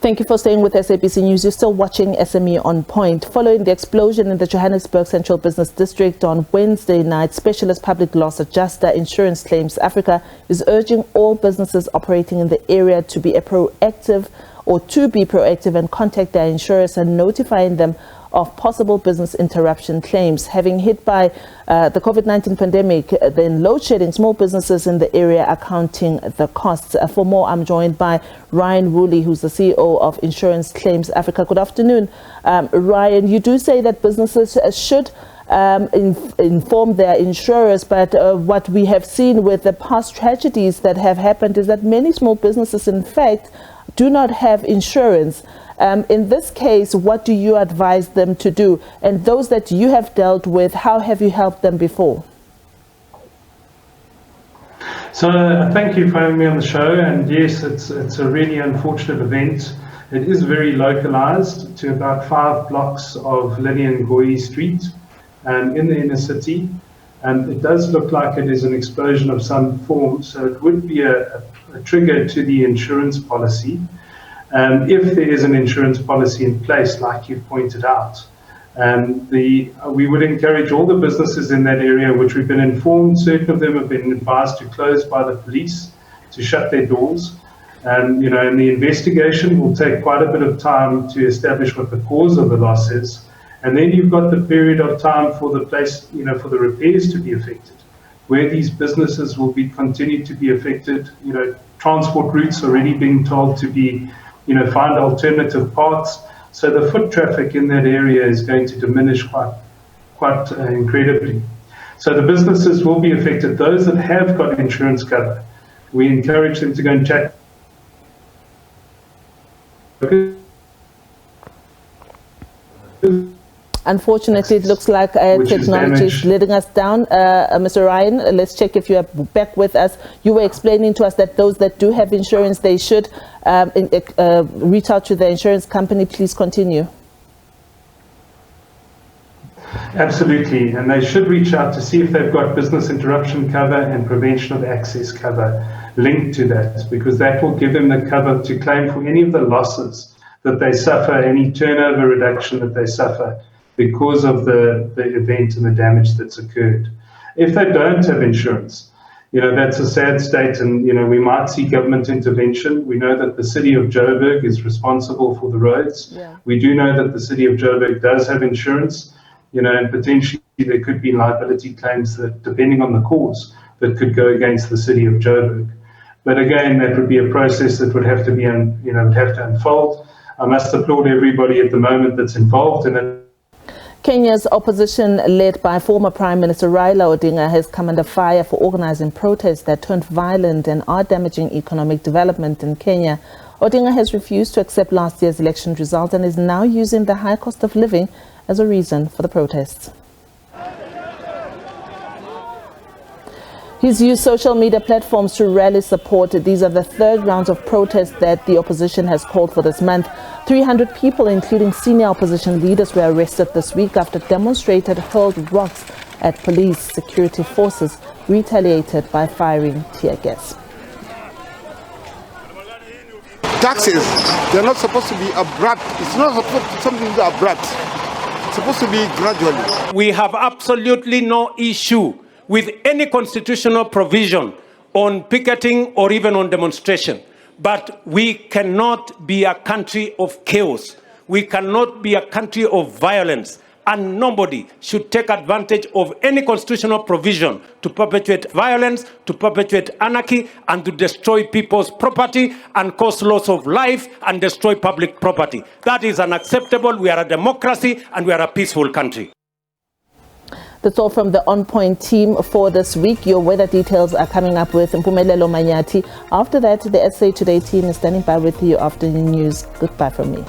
Thank you for staying with SABC News. You're still watching SME on Point. Following the explosion in the Johannesburg Central Business District on Wednesday night, Specialist Public Loss Adjuster Insurance Claims Africa is urging all businesses operating in the area to be proactive and contact their insurers and notifying them of possible business interruption claims. Having hit by the COVID-19 pandemic, then load shedding, small businesses in the area are counting the costs. For more, I'm joined by Ryan Woolley, who's the CEO of Insurance Claims Africa. Good afternoon. Ryan, you do say that businesses should inform their insurers, but what we have seen with the past tragedies that have happened is that many small businesses, in fact, do not have insurance. In this case, what do you advise them to do? And those that you have dealt with, how have you helped them before? So thank you for having me on the show. And yes, it's a really unfortunate event. It is very localized to about 5 blocks of Lillian Goyi Street in the inner city. And it does look like it is an explosion of some form. So it would be a trigger to the insurance policy. If there is an insurance policy in place, like you've pointed out, we would encourage all the businesses in that area, which we've been informed, certain of them have been advised to close by the police, to shut their doors. And the investigation will take quite a bit of time to establish what the cause of the loss is. And then you've got the period of time for the place, for the repairs to be affected, where these businesses will be continued to be affected. Transport routes already being told to be find alternative paths. So the foot traffic in that area is going to diminish quite incredibly. So the businesses will be affected. Those that have got insurance cover, we encourage them to go and check. Unfortunately, it looks like technology is letting us down. Mr. Ryan, let's check if you are back with us. You were explaining to us that those that do have insurance, they should reach out to the insurance company. Please continue. Absolutely, and they should reach out to see if they've got business interruption cover and prevention of access cover linked to that, because that will give them the cover to claim for any of the losses that they suffer, any turnover reduction that they suffer because of the event and the damage that's occurred. If they don't have insurance, that's a sad state, and we might see government intervention. We know that the city of Joburg is responsible for the roads. Yeah. We do know that the city of Joburg does have insurance, and potentially there could be liability claims that, depending on the cause, that could go against the city of Joburg. But again, that would be a process that would have to be, would have to unfold. I must applaud everybody at the moment that's involved in it. Kenya's opposition, led by former Prime Minister Raila Odinga, has come under fire for organizing protests that turned violent and are damaging economic development in Kenya. Odinga has refused to accept last year's election result and is now using the high cost of living as a reason for the protests. He's used social media platforms to rally support. These are the third rounds of protests that the opposition has called for this month. 300 people, including senior opposition leaders, were arrested this week after demonstrators hurled rocks at police. Security forces retaliated by firing tear gas. Taxes, they're not supposed to be abrupt. It's not supposed to be something abrupt. It's supposed to be gradually. We have absolutely no issue with any constitutional provision on picketing or even on demonstration. But we cannot be a country of chaos. We cannot be a country of violence. And nobody should take advantage of any constitutional provision to perpetuate violence, to perpetuate anarchy, and to destroy people's property and cause loss of life and destroy public property. That is unacceptable. We are a democracy and we are a peaceful country. That's all from the On Point team for this week. Your weather details are coming up with Mpumelelo Manyati. After that, the SA Today team is standing by with you after the news. Goodbye from me.